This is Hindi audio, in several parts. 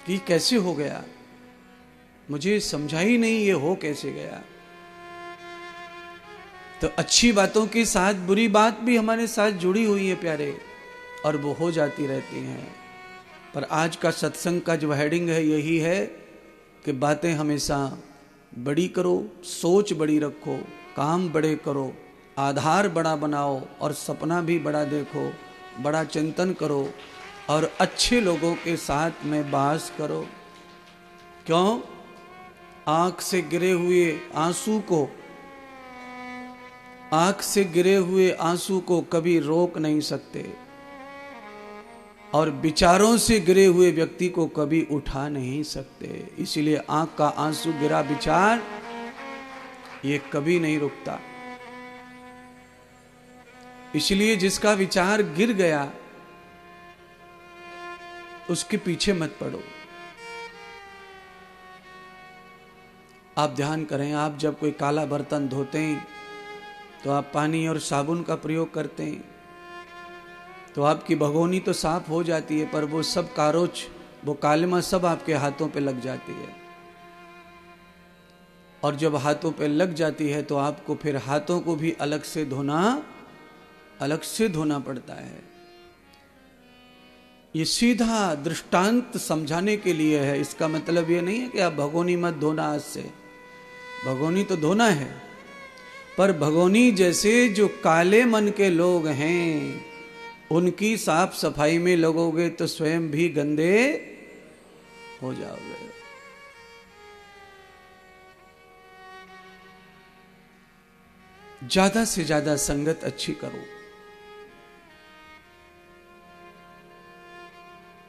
कि कैसे हो गया, मुझे समझा ही नहीं ये हो कैसे गया। तो अच्छी बातों के साथ बुरी बात भी हमारे साथ जुड़ी हुई है प्यारे, और वो हो जाती रहती हैं। पर आज का सत्संग का जो हेडिंग है यही है कि बातें हमेशा बड़ी करो, सोच बड़ी रखो, काम बड़े करो, आधार बड़ा बनाओ और सपना भी बड़ा देखो, बड़ा चिंतन करो और अच्छे लोगों के साथ में बास करो। क्यों? आंख से गिरे हुए आंसू को, आंख से गिरे हुए आंसू को कभी रोक नहीं सकते, और विचारों से गिरे हुए व्यक्ति को कभी उठा नहीं सकते। इसीलिए आंख का आंसू गिरा विचार ये कभी नहीं रुकता। इसलिए जिसका विचार गिर गया उसके पीछे मत पड़ो। आप ध्यान करें, आप जब कोई काला बर्तन धोते हैं तो आप पानी और साबुन का प्रयोग करते हैं तो आपकी भगोनी तो साफ हो जाती है, पर वो सब कारोच, वो कालिमा सब आपके हाथों पे लग जाती है। और जब हाथों पे लग जाती है तो आपको फिर हाथों को भी अलग से धोना पड़ता है। ये सीधा दृष्टांत समझाने के लिए है। इसका मतलब ये नहीं है कि आप भगोनी मत धोना आज से, भगोनी तो धोना है, पर भगोनी जैसे जो काले मन के लोग हैं उनकी साफ सफाई में लगोगे तो स्वयं भी गंदे हो जाओगे। ज्यादा से ज्यादा संगत अच्छी करो।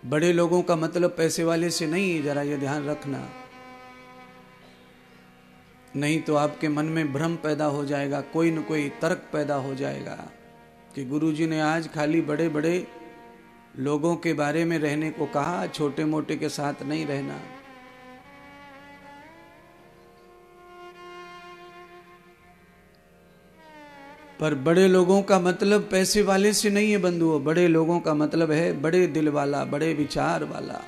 बड़े लोगों का मतलब पैसे वाले से नहीं, जरा ये ध्यान रखना, नहीं तो आपके मन में भ्रम पैदा हो जाएगा, कोई न कोई तर्क पैदा हो जाएगा कि गुरुजी ने आज खाली बड़े बड़े लोगों के बारे में रहने को कहा, छोटे मोटे के साथ नहीं रहना। पर बड़े लोगों का मतलब पैसे वाले से नहीं है बंधुओं, बड़े लोगों का मतलब है बड़े दिल वाला, बड़े विचार वाला।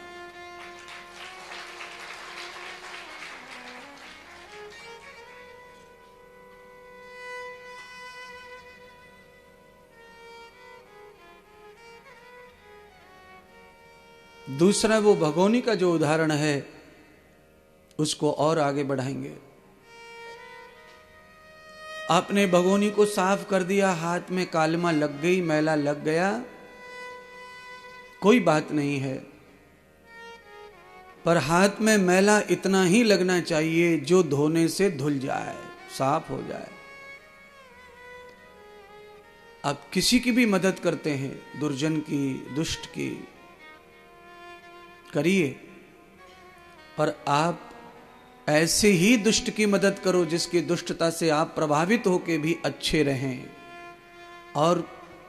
दूसरा वो भगोनी का जो उदाहरण है उसको और आगे बढ़ाएंगे। आपने भगोनी को साफ कर दिया, हाथ में कालिमा लग गई, मैला लग गया, कोई बात नहीं है, पर हाथ में मैला इतना ही लगना चाहिए जो धोने से धुल जाए, साफ हो जाए। आप किसी की भी मदद करते हैं, दुर्जन की, दुष्ट की, करिए, पर आप ऐसे ही दुष्ट की मदद करो जिसकी दुष्टता से आप प्रभावित होकर भी अच्छे रहें, और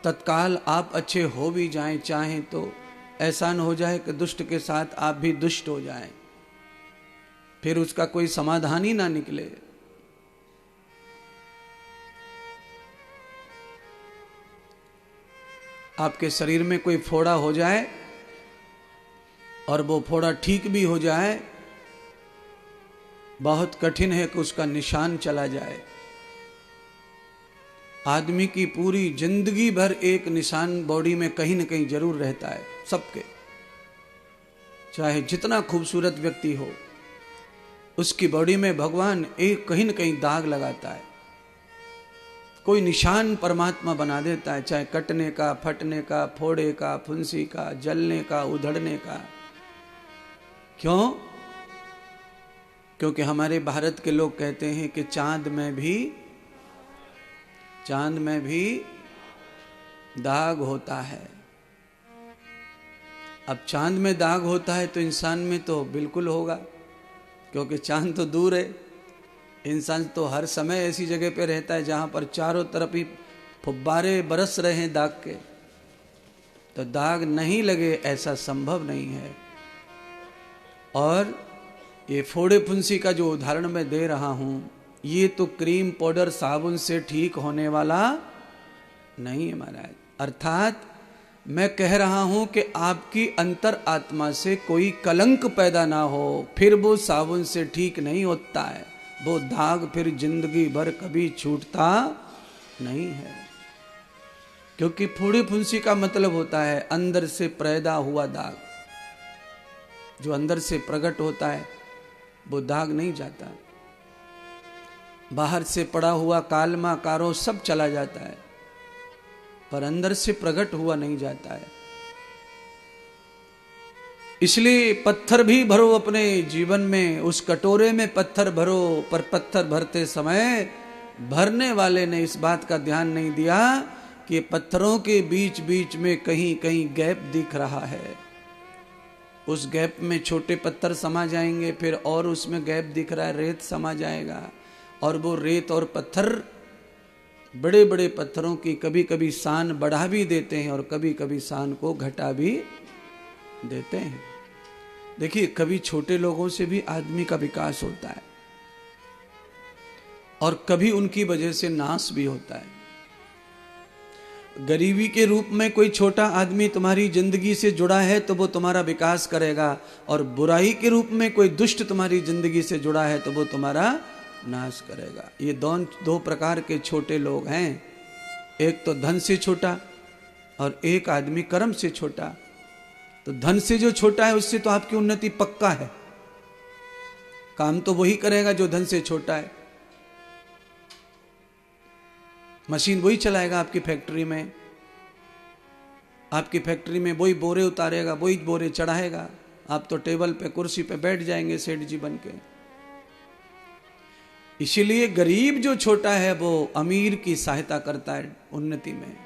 तत्काल आप अच्छे हो भी जाएं, चाहें तो ऐसा न हो जाए कि दुष्ट के साथ आप भी दुष्ट हो जाएं, फिर उसका कोई समाधान ही ना निकले। आपके शरीर में कोई फोड़ा हो जाए और वो फोड़ा ठीक भी हो जाए, बहुत कठिन है कि उसका निशान चला जाए। आदमी की पूरी जिंदगी भर एक निशान बॉडी में कहीं न कहीं जरूर रहता है, सबके, चाहे जितना खूबसूरत व्यक्ति हो, उसकी बॉडी में भगवान एक कहीं न कहीं दाग लगाता है, कोई निशान परमात्मा बना देता है, चाहे कटने का, फटने का, फोड़े का, फुंसी का, जलने का, उधड़ने का। क्यों? क्योंकि हमारे भारत के लोग कहते हैं कि चांद में भी दाग होता है। अब चांद में दाग होता है तो इंसान में तो बिल्कुल होगा, क्योंकि चांद तो दूर है, इंसान तो हर समय ऐसी जगह पे रहता है जहां पर चारों तरफ ही फुब्बारे बरस रहे हैं दाग के, तो दाग नहीं लगे ऐसा संभव नहीं है। और ये फोड़े फुंसी का जो उदाहरण मैं दे रहा हूं, ये तो क्रीम पाउडर साबुन से ठीक होने वाला नहीं है महाराज। अर्थात मैं कह रहा हूं कि आपकी अंतर आत्मा से कोई कलंक पैदा ना हो, फिर वो साबुन से ठीक नहीं होता है, वो दाग फिर जिंदगी भर कभी छूटता नहीं है। क्योंकि फूड़ी फुंसी का मतलब होता है अंदर से पैदा हुआ दाग, जो अंदर से प्रकट होता है वो दाग नहीं जाता। बाहर से पड़ा हुआ कालमा कारो सब चला जाता है, पर अंदर से प्रकट हुआ नहीं जाता है। इसलिए पत्थर भी भरो अपने जीवन में, उस कटोरे में पत्थर भरो, पर पत्थर भरते समय भरने वाले ने इस बात का ध्यान नहीं दिया कि पत्थरों के बीच बीच में कहीं कहीं गैप दिख रहा है। उस गैप में छोटे पत्थर समा जाएंगे, फिर और उसमें गैप दिख रहा है, रेत समा जाएगा, और वो रेत और पत्थर बड़े बड़े पत्थरों की कभी कभी शान बढ़ा भी देते हैं और कभी कभी शान को घटा भी देते हैं। देखिए, कभी छोटे लोगों से भी आदमी का विकास होता है और कभी उनकी वजह से नाश भी होता है। गरीबी के रूप में कोई छोटा आदमी तुम्हारी जिंदगी से जुड़ा है तो वो तुम्हारा विकास करेगा, और बुराई के रूप में कोई दुष्ट तुम्हारी जिंदगी से जुड़ा है तो वो तुम्हारा नाश करेगा। ये दो प्रकार के छोटे लोग हैं, एक तो धन से छोटा और एक आदमी कर्म से छोटा। तो धन से जो छोटा है उससे तो आपकी उन्नति पक्का है, काम तो वही करेगा जो धन से छोटा है। मशीन वही चलाएगा आपकी फैक्ट्री में, आपकी फैक्ट्री में वही बोरे उतारेगा, वही बोरे चढ़ाएगा, आप तो टेबल पे कुर्सी पे बैठ जाएंगे सेठ जी बन के। इसीलिए गरीब जो छोटा है वो अमीर की सहायता करता है उन्नति में,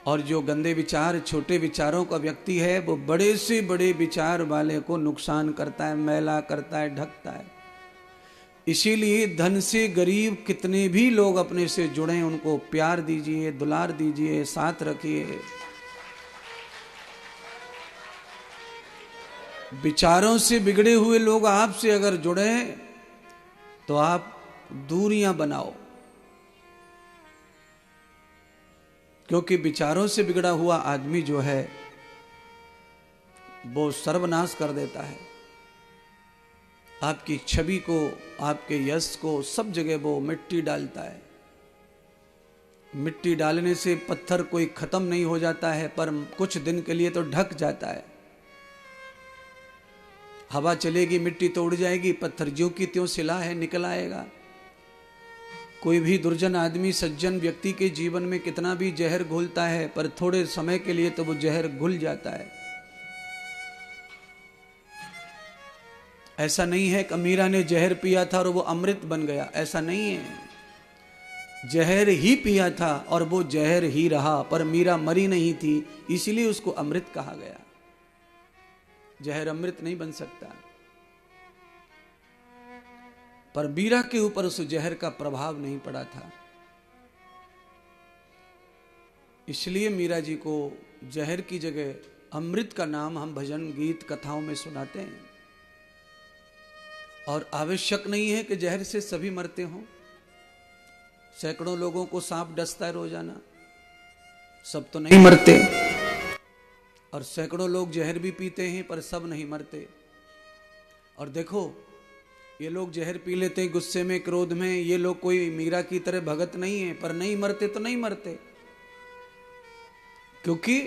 और जो गंदे विचार छोटे विचारों का व्यक्ति है वो बड़े से बड़े विचार वाले को नुकसान करता है, मैला करता है, ढकता है। इसीलिए धन से गरीब कितने भी लोग अपने से जुड़े, उनको प्यार दीजिए, दुलार दीजिए, साथ रखिए। विचारों से बिगड़े हुए लोग आपसे अगर जुड़े तो आप दूरियां बनाओ, क्योंकि विचारों से बिगड़ा हुआ आदमी जो है वो सर्वनाश कर देता है। आपकी छवि को, आपके यश को सब जगह वो मिट्टी डालता है। मिट्टी डालने से पत्थर कोई खत्म नहीं हो जाता है, पर कुछ दिन के लिए तो ढक जाता है। हवा चलेगी, मिट्टी तो उड़ जाएगी, पत्थर ज्यों की त्यों सिला है, निकल आएगा। कोई भी दुर्जन आदमी सज्जन व्यक्ति के जीवन में कितना भी जहर घोलता है, पर थोड़े समय के लिए तो वो जहर घुल जाता है। ऐसा नहीं है कि मीरा ने जहर पिया था और वो अमृत बन गया, ऐसा नहीं है। जहर ही पिया था और वो जहर ही रहा, पर मीरा मरी नहीं थी, इसलिए उसको अमृत कहा गया। जहर अमृत नहीं बन सकता, पर मीरा के ऊपर उस जहर का प्रभाव नहीं पड़ा था। इसलिए मीरा जी को जहर की जगह अमृत का नाम हम भजन गीत कथाओं में सुनाते हैं। और आवश्यक नहीं है कि जहर से सभी मरते हों। सैकड़ों लोगों को सांप डसता है रोजाना, सब तो नहीं मरते। और सैकड़ों लोग जहर भी पीते हैं पर सब नहीं मरते। और देखो, ये लोग जहर पी लेते हैं गुस्से में, क्रोध में, ये लोग कोई मीरा की तरह भगत नहीं है, पर नहीं मरते तो नहीं मरते। क्योंकि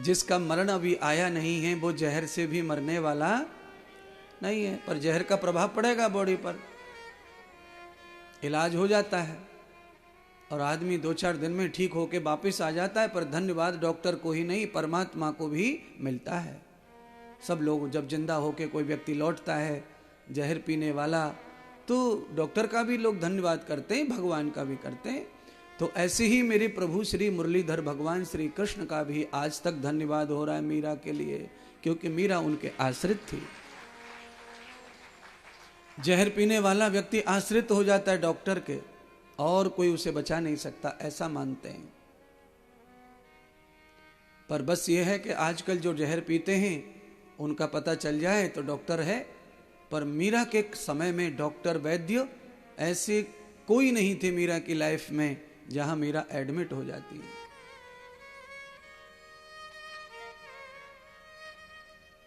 जिसका मरण अभी आया नहीं है वो जहर से भी मरने वाला नहीं है, पर जहर का प्रभाव पड़ेगा बॉडी पर, इलाज हो जाता है और आदमी 2-4 दिन में ठीक होके वापस आ जाता है। पर धन्यवाद डॉक्टर को ही नहीं, परमात्मा को भी मिलता है। सब लोग जब जिंदा होके कोई व्यक्ति लौटता है जहर पीने वाला, तो डॉक्टर का भी लोग धन्यवाद करते हैं, भगवान का भी करते हैं। तो ऐसे ही मेरे प्रभु श्री मुरलीधर भगवान श्री कृष्ण का भी आज तक धन्यवाद हो रहा है मीरा के लिए, क्योंकि मीरा उनके आश्रित थी। जहर पीने वाला व्यक्ति आश्रित हो जाता है डॉक्टर के, और कोई उसे बचा नहीं सकता, ऐसा मानते हैं। पर बस ये है कि आजकल जो जहर पीते हैं उनका पता चल जाए तो डॉक्टर है, पर मीरा के समय में डॉक्टर वैद्य ऐसे कोई नहीं थे मीरा की लाइफ में जहां मीरा एडमिट हो जाती है।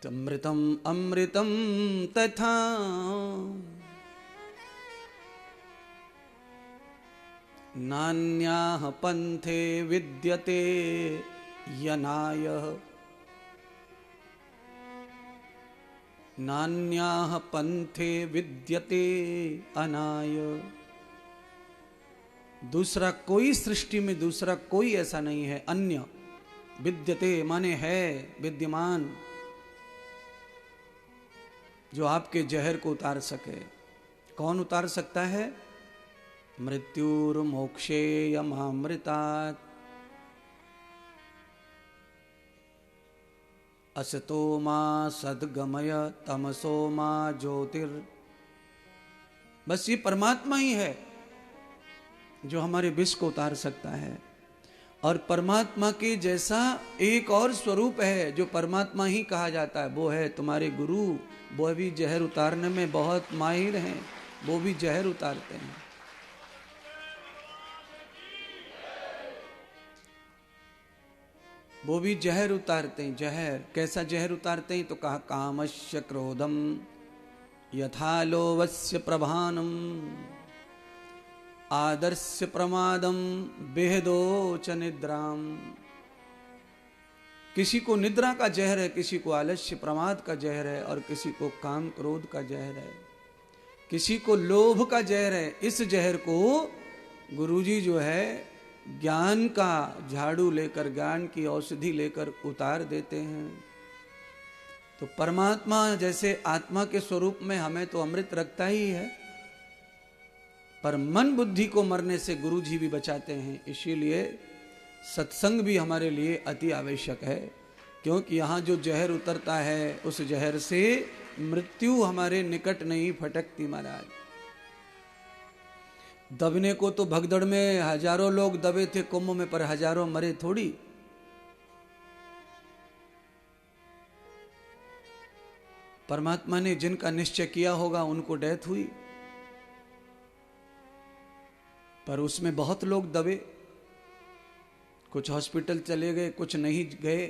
अमृतम अमृतम तथा नान्याः पंथे विद्यते यनायः। नान्याः पंथे विद्यते अनाय। दूसरा कोई सृष्टि में दूसरा कोई ऐसा नहीं है। अन्य विद्यते माने है, विद्यमान, जो आपके जहर को उतार सके। कौन उतार सकता है? मृत्युर्मोक्षे यमामृतात् असतो मा सद्गमय तमसो मा ज्योतिर। बस ये परमात्मा ही है जो हमारे विष को उतार सकता है। और परमात्मा के जैसा एक और स्वरूप है जो परमात्मा ही कहा जाता है, वो है तुम्हारे गुरु। वो भी जहर उतारने में बहुत माहिर हैं, वो भी जहर उतारते हैं। वो भी जहर उतारते हैं। जहर कैसा जहर उतारते हैं? तो कहा कामस्य क्रोधम यथा लोभस्य प्रभानम आदर्स्य प्रमादम बेहदो च निद्राम। किसी को निद्रा का जहर है, किसी को आलस्य प्रमाद का जहर है, और किसी को काम क्रोध का जहर है, किसी को लोभ का जहर है। इस जहर को गुरुजी जो है ज्ञान का झाड़ू लेकर, ज्ञान की औषधि लेकर उतार देते हैं। तो परमात्मा जैसे आत्मा के स्वरूप में हमें तो अमृत रखता ही है, पर मन बुद्धि को मरने से गुरुजी भी बचाते हैं। इसीलिए सत्संग भी हमारे लिए अति आवश्यक है, क्योंकि यहाँ जो जहर उतरता है उस जहर से मृत्यु हमारे निकट नहीं फटकती महाराज। दबने को तो भगदड़ में हजारों लोग दबे थे कुंभ में, पर हजारों मरे थोड़ी। परमात्मा ने जिनका निश्चय किया होगा उनको डेथ हुई, पर उसमें बहुत लोग दबे। कुछ हॉस्पिटल चले गए, कुछ नहीं गए,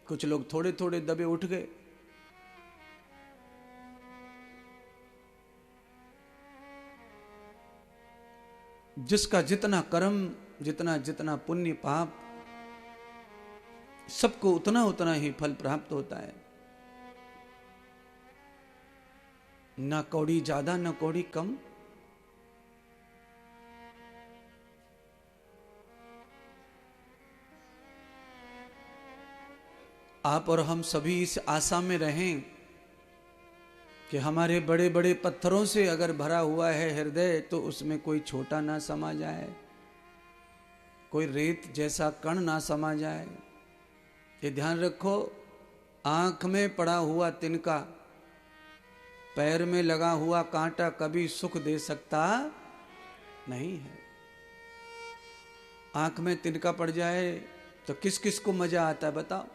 कुछ लोग थोड़े थोड़े दबे उठ गए। जिसका जितना कर्म, जितना जितना पुण्य पाप, सबको उतना उतना ही फल प्राप्त होता है। ना कौड़ी ज्यादा, ना कौड़ी कम। आप और हम सभी इस आशा में रहें कि हमारे बड़े बड़े पत्थरों से अगर भरा हुआ है हृदय, तो उसमें कोई छोटा ना समा जाए, कोई रेत जैसा कण ना समा जाए। ये ध्यान रखो, आंख में पड़ा हुआ तिनका, पैर में लगा हुआ कांटा कभी सुख दे सकता नहीं है। आंख में तिनका पड़ जाए तो किस किस को मजा आता है बताओ?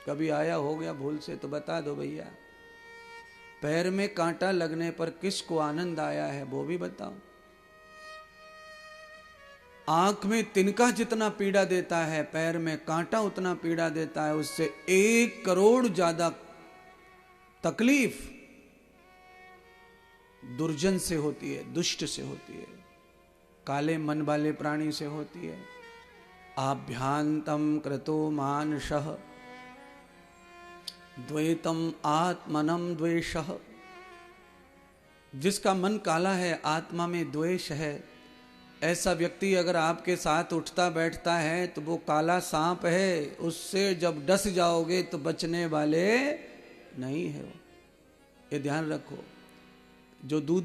कभी आया हो गया भूल से तो बता दो भैया। पैर में कांटा लगने पर किसको आनंद आया है वो भी बताओ। आंख में तिनका जितना पीड़ा देता है, पैर में कांटा उतना पीड़ा देता है। उससे 1 करोड़ ज्यादा तकलीफ दुर्जन से होती है, दुष्ट से होती है, काले मन वाले प्राणी से होती है। आभ्यांतम क्रतो मानशः द्वैतम आत्मनम द्वेषः। जिसका मन काला है, आत्मा में द्वेष है, ऐसा व्यक्ति अगर आपके साथ उठता बैठता है तो वो काला सांप है। उससे जब डस जाओगे तो बचने वाले नहीं है। ये ध्यान रखो। जो दूध